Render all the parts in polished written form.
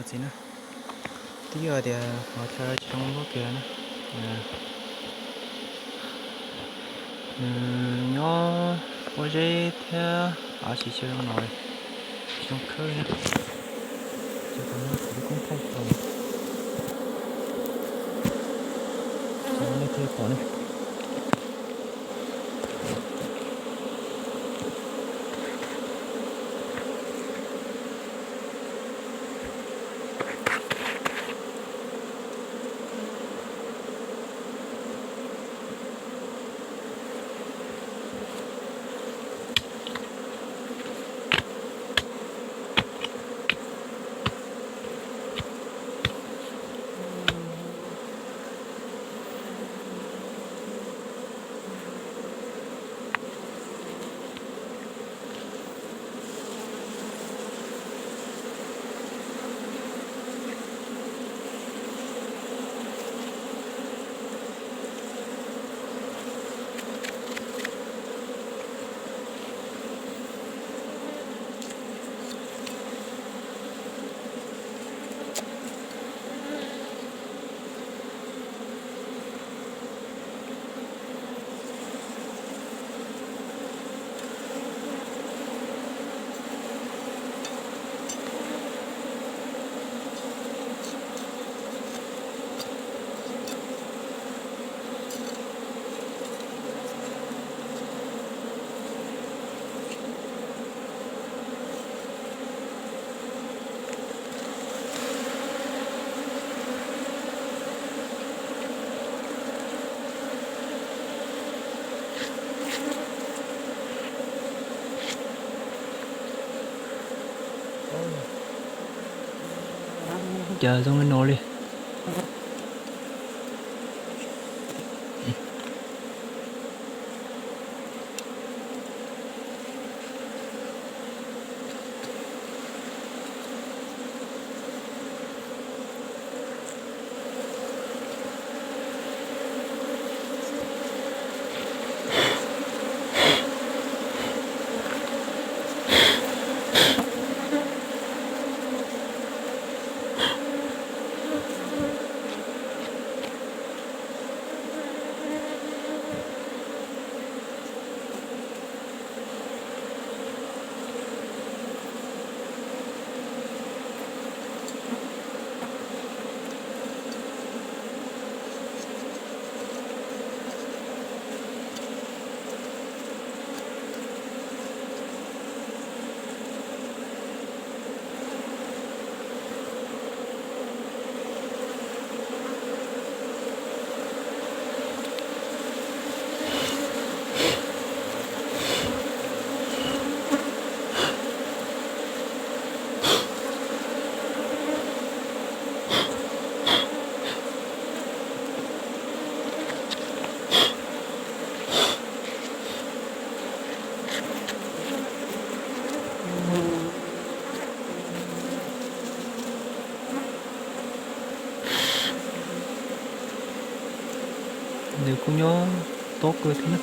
gì nữa tí giờ thì họ chơi trong lúc kia nữa nó có gì thế ở chỉ chơi nồi trong khơi nữa cho con nó cũng thay rồi cho nó thay bỏ nữa chờ xong cái nồi đi nếu cũng nhớ tốt cơ thế nữa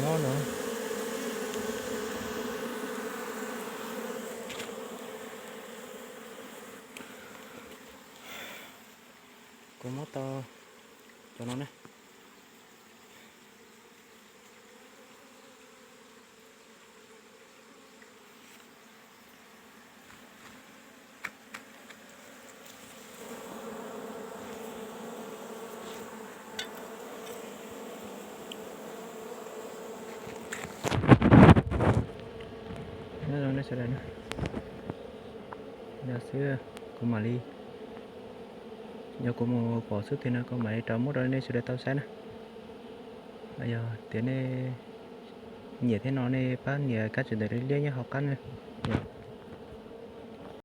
nhỏ nữa con mó to cho nó nè. Nó sẽ đây nữa giờ xưa của mà đi giờ của một quả sức thì nó có mấy trăm một rồi nên sẽ tao sẽ nè bây giờ tiến này nhỉ thế nó này bán nhỉ các chuyện đấy liên nhá học căn này